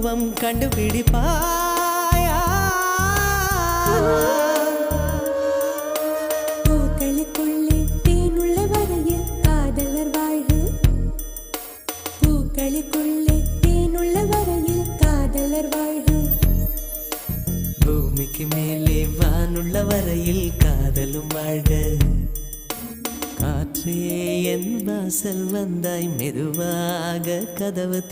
பருவம் கண்டுபிடிப்பாயா? பூக்களுக்குள்ளே தேனுள்ள வரையில் காதலர் வாழ்வு. பூக்களுக்குள்ளே தேனுள்ள வரையில் காதலர் வாழ்வு. பூமிக்கு மேலே வானுள்ள வரையில் காதலும் வாழ்க. காற்றே என் வாசல் வந்தாய் மெதுவாக கதவு